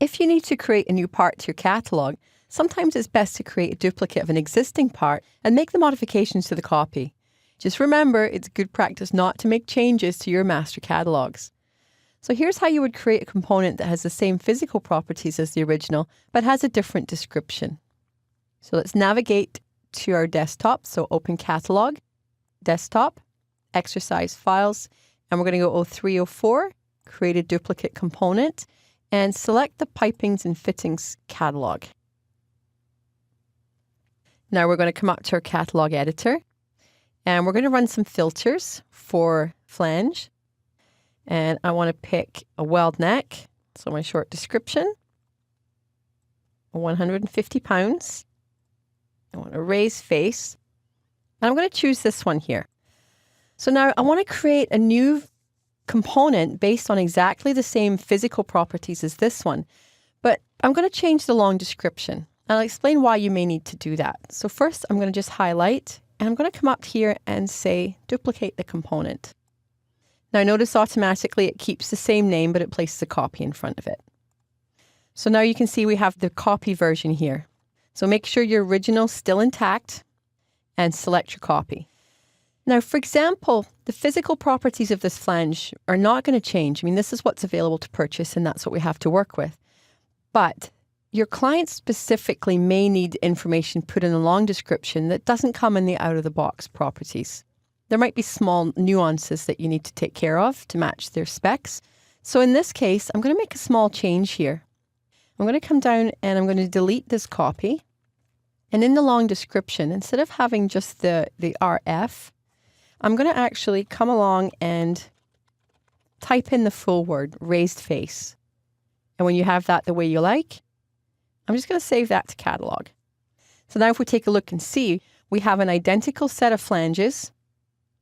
If you need to create a new part to your catalog, sometimes it's best to create a duplicate of an existing part and make the modifications to the copy. Just remember, it's good practice not to make changes to your master catalogs. So here's how you would create a component that has the same physical properties as the original, but has a different description. So let's navigate to our desktop. So open Catalog, Desktop, Exercise Files, and we're going to go 0304, create a duplicate component, and select the Pipings and Fittings catalog. Now we're going to come up to our catalog editor, and we're going to run some filters for flange. And I want to pick a weld neck, so my short description, 150 pounds. I want a raised face, and I'm going to choose this one here. So now I want to create a new component based on exactly the same physical properties as this one, but I'm going to change the long description. And I'll explain why you may need to do that. So first, I'm going to just highlight, and I'm going to come up here and say duplicate the component. Now notice automatically it keeps the same name, but it places a copy in front of it. So now you can see we have the copy version here. So make sure your original is still intact and select your copy. Now, for example, the physical properties of this flange are not going to change. I mean, this is what's available to purchase, and that's what we have to work with. But your client specifically may need information put in a long description that doesn't come in the out-of-the-box properties. There might be small nuances that you need to take care of to match their specs. So in this case, I'm going to make a small change here. I'm going to come down and I'm going to delete this copy. And in the long description, instead of having just the RF, I'm going to actually come along and type in the full word, raised face. And when you have that the way you like, I'm just going to save that to catalog. So now if we take a look and see, we have an identical set of flanges,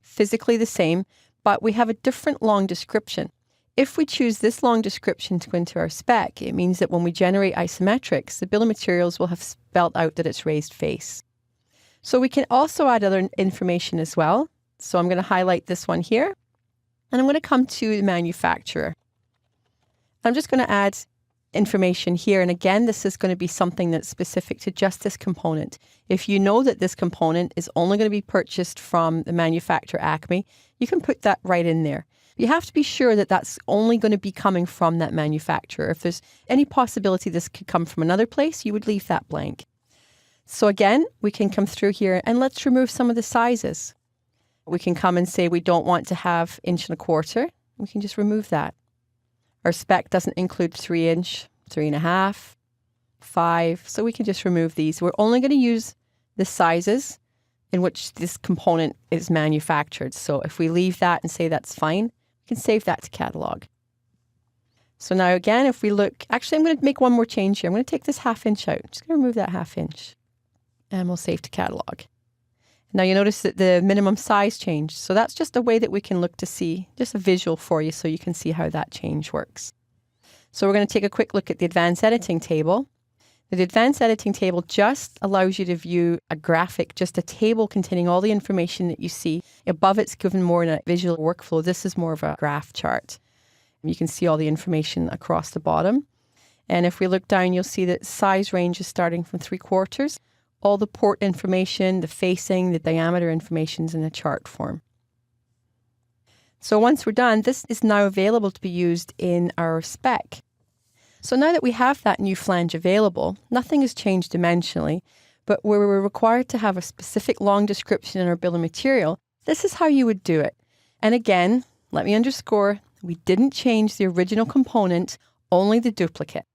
physically the same, but we have a different long description. If we choose this long description to go into our spec, it means that when we generate isometrics, the bill of materials will have spelled out that it's raised face. So we can also add other information as well. So I'm going to highlight this one here, and I'm going to come to the manufacturer. I'm just going to add information here. And again, this is going to be something that's specific to just this component. If you know that this component is only going to be purchased from the manufacturer Acme, you can put that right in there. You have to be sure that that's only going to be coming from that manufacturer. If there's any possibility this could come from another place, you would leave that blank. So again, we can come through here and let's remove some of the sizes. We can come and say we don't want to have 1.25 inches. We can just remove that. Our spec doesn't include 3 inch, 3.5, 5. So we can just remove these. We're only going to use the sizes in which this component is manufactured. So if we leave that and say that's fine, we can save that to catalog. So now again, if we look, actually I'm going to make one more change here. I'm going to take this 1/2 inch out. I'm just going to remove that 1/2 inch and we'll save to catalog. Now you notice that the minimum size changed. So that's just a way that we can look to see, just a visual for you so you can see how that change works. So we're going to take a quick look at the advanced editing table. The advanced editing table just allows you to view a graphic, just a table containing all the information that you see. Above it's given more in a visual workflow. This is more of a graph chart. You can see all the information across the bottom. And if we look down, you'll see that size range is starting from 3/4. All the port information, the facing, the diameter information is in a chart form. So once we're done, this is now available to be used in our spec. So now that we have that new flange available, nothing has changed dimensionally, but where we're required to have a specific long description in our bill of material, this is how you would do it. And again, let me underscore, we didn't change the original component, only the duplicate.